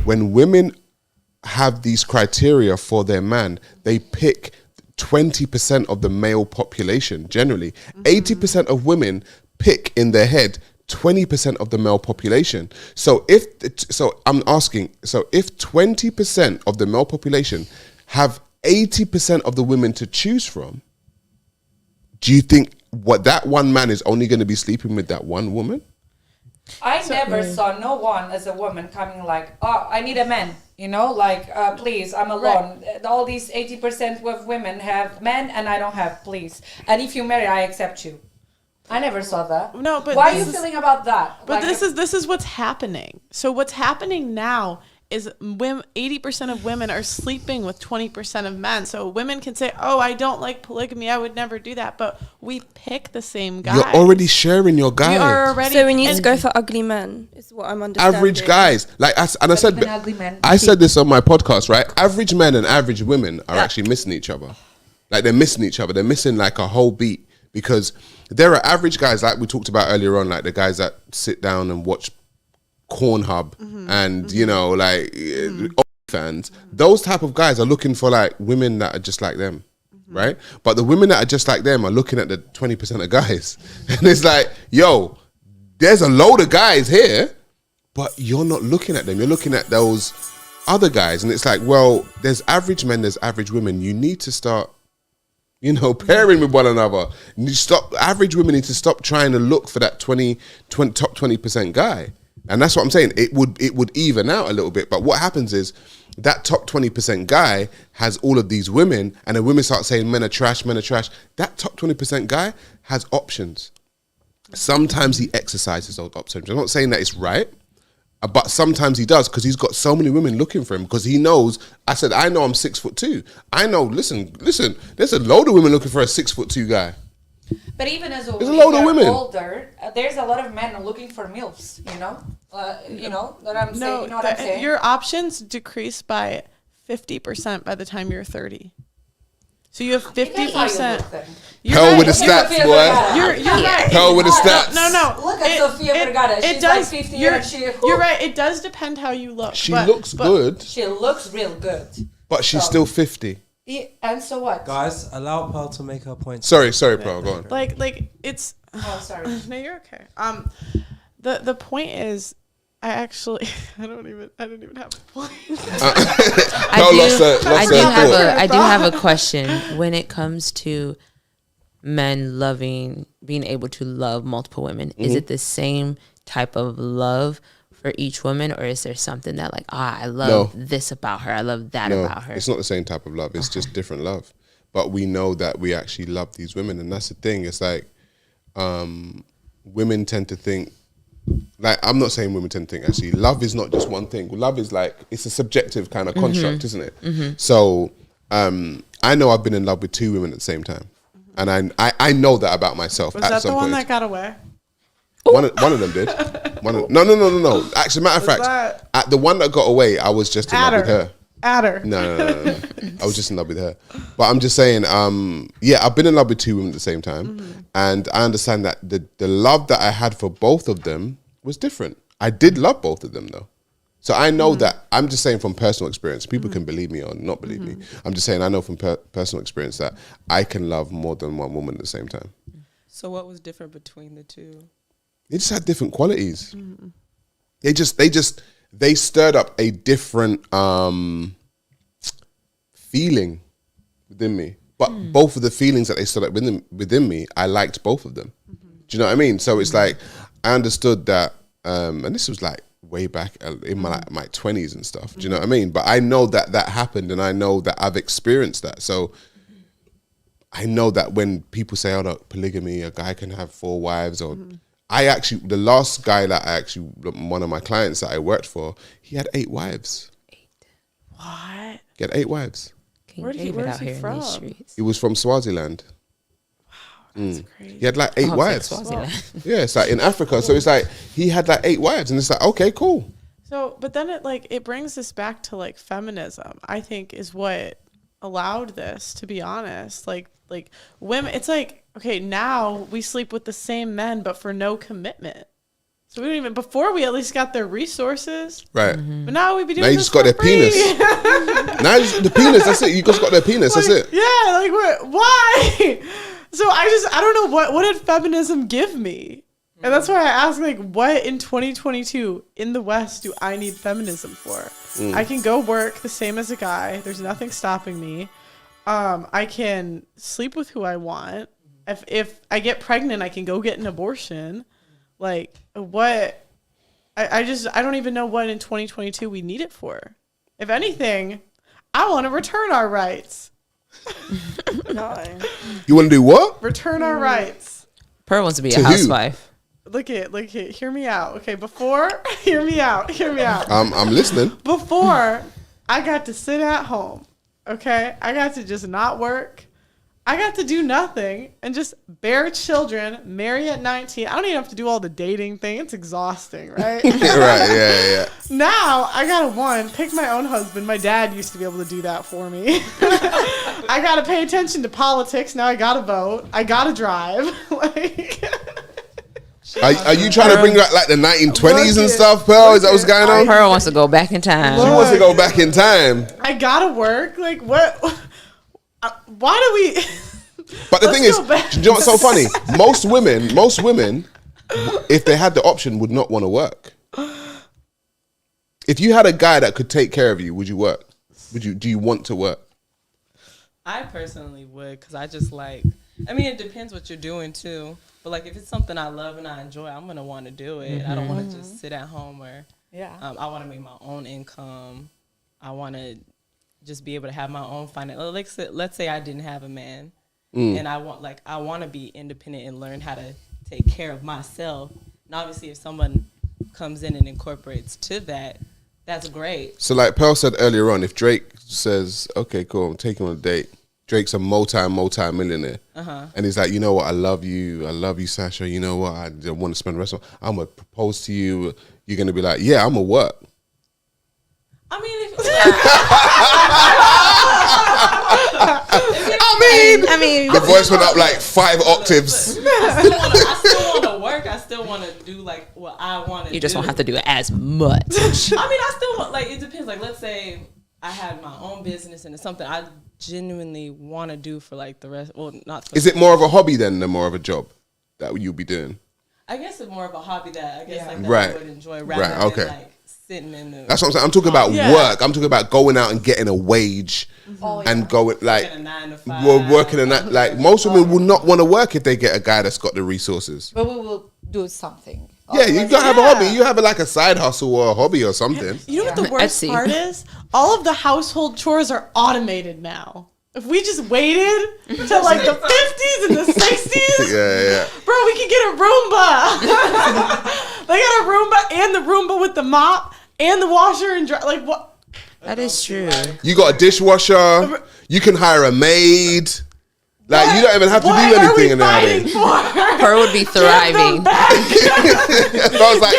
when women have these criteria for their man, they pick 20% of the male population generally. 80% of women pick in their head 20% of the male population. So if 20% of the male population have 80% of the women to choose from, do you think what that one man is only going to be sleeping with that one woman? I never saw no one as a woman coming like, oh, I need a man, you know, like, please, I'm alone. Right. All these 80% of women have men and I don't have, please. And if you marry, I accept you. I never saw that. No, but why are you feeling about that? But like, this is what's happening. So what's happening now is 80% of women are sleeping with 20% of men. So women can say, oh, I don't like polygamy. I would never do that. But we pick the same guy. You're already sharing your guy. So we need to go for ugly men, is what I'm understanding. Average guys. Like, I said this on my podcast, right? Average men and average women are actually missing each other. Like, they're missing each other. They're missing like a whole beat. Because there are average guys, like we talked about earlier on, like the guys that sit down and watch Cornhub and, you know, like fans. Those type of guys are looking for like women that are just like them, right? But the women that are just like them are looking at the 20% of guys. And it's like, yo, there's a load of guys here, but you're not looking at them. You're looking at those other guys. And it's like, well, there's average men, there's average women. You need to start, you know, pairing with one another. Average women need to stop trying to look for that top 20% guy. And that's what I'm saying. It would even out a little bit. But what happens is that top 20% guy has all of these women, and the women start saying men are trash, men are trash. That top 20% guy has options. Sometimes he exercises those options. I'm not saying that it's right, but sometimes he does, because he's got so many women looking for him, because he knows, I know I'm 6'2". I know, listen, there's a load of women looking for a 6'2" guy. But even as there's a load of women older, there's a lot of men looking for MILFs, you know? You know what I'm saying? You know what I'm saying? Your options decrease by 50% by the time you're 30. So you have 50%. Hell with the stats, boy. You're right. Hell with the stats. No. Look at Sofia Vergara. She's like 50 years. You're right. It does depend how you look. She looks good. She looks real good. But she's still 50. Yeah, and so what? Guys, allow Pearl to make her point. Sorry, Pearl, go on. Like it's. Oh, sorry. No, you're okay. The point is, I don't even have a point. I do have a question when it comes to men being able to love multiple women. Is it the same type of love for each woman, or is there something that like, I love this about her, I love that about her? It's not the same type of love. It's just different love. But we know that we actually love these women, and that's the thing. It's like women tend to think, like, I'm not saying women tend to think, actually, love is not just one thing. Love is like, it's a subjective kind of construct, isn't it? So I know I've been in love with 2 women at the same time. And I know that about myself. Was that the one that got away? One of them did. No. Actually, matter of fact, at the one that got away, I was just in love with her. No. I was just in love with her. But I'm just saying, I've been in love with 2 women at the same time. And I understand that the love that I had for both of them was different. I did love both of them, though. So I know that, I'm just saying from personal experience, people can believe me or not believe me. I'm just saying I know from personal experience that I can love more than one woman at the same time. So what was different between the 2? They just had different qualities. They stirred up a different feeling within me. But both of the feelings that they stirred up within me, I liked both of them. Do you know what I mean? So it's like, I understood that, and this was like way back in my 20s and stuff. Do you know what I mean? But I know that happened, and I know that I've experienced that. So I know that when people say, oh, no, polygamy, a guy can have 4 wives, or the last guy that one of my clients that I worked for, he had 8 wives. 8. What? He had 8 wives. Where's he from? He was from Swaziland. Wow, that's crazy. He had like 8 wives. Yeah, it's like in Africa. So it's like, he had like 8 wives, and it's like, okay, cool. So, but then it brings us back to like feminism, I think, is what allowed this, to be honest. Like women, it's like, okay, now we sleep with the same men, but for no commitment. So we don't even, before we at least got their resources. Right. But now we be doing Now you this just got for their free. penis. Now the penis, that's it. You just got their penis, that's it. Yeah, like why? So I don't know what did feminism give me? And that's why I ask, like, what in 2022 in the West do I need feminism for? I can go work the same as a guy. There's nothing stopping me. I can sleep with who I want. If I get pregnant, I can go get an abortion. Like, what? I don't even know what in 2022 we need it for. If anything, I want to return our rights. No. You want to do what? Return our rights. Pearl wants to be To a who? housewife. Look it. Hear me out. Okay, hear me out. I'm listening. Before, I got to sit at home. Okay, I got to just not work. I got to do nothing and just bear children, marry at 19. I don't even have to do all the dating thing. It's exhausting, right? Right, yeah. Now I gotta pick my own husband. My dad used to be able to do that for me. I gotta pay attention to politics. Now I gotta vote. I gotta drive. Are you trying to bring back like the 1920s and stuff, Pearl? Is that what's going on? Pearl wants to go back in time. She wants to go back in time. I gotta work. Like what? Why do we? But the thing is, do you know what's so funny? Most women, if they had the option, would not want to work. If you had a guy that could take care of you, would you work? Do you want to work? I personally would, because I just like, I mean, it depends what you're doing too. But like, if it's something I love and I enjoy, I'm going to want to do it. I don't want to just sit at home or, I want to make my own income. I want to just be able to have my own finance. Let's say I didn't have a man and I want to be independent and learn how to take care of myself. And obviously if someone comes in and incorporates to that, that's great. So like Pearl said earlier on, if Drake says, okay, cool, I'm taking on a date. Drake's a multi-millionaire. And he's like, you know what, I love you, Sasha. You know what, I want to spend the rest of I'm going to propose to you. You're going to be like, yeah, I'm going to work. I mean, I mean, the voice went up like 5 octaves. I still want to work. I still want to do like what I want to do. You just won't have to do it as much. I mean, I still want, like, it depends. Like, let's say I have my own business and it's something I genuinely want to do for like the rest. Well, not. For Is it more of a hobby then than more of a job that you'll be doing? I guess it's more of a hobby that I guess like that Right. I would enjoy rather than like sitting in the. That's what I'm saying. I'm talking about work. I'm talking about going out and getting a wage and going like working a 9 to 5. we're working in that. Like most women will not want to work if they get a guy that's got the resources. But we will do something. Yeah, you gotta have a hobby. You have like a side hustle or a hobby or something. You know what the worst Etsy. part is? All of the household chores are automated now. If we just waited till like the 50s and the 60s, Yeah. bro, we could get a Roomba. They got a Roomba and the Roomba with the mop and the washer and dry. Like what? That is true. You got a dishwasher. You can hire a maid. Like you don't even have to do What are we anything in fighting nowadays. for? Pearl would be thriving. I was like,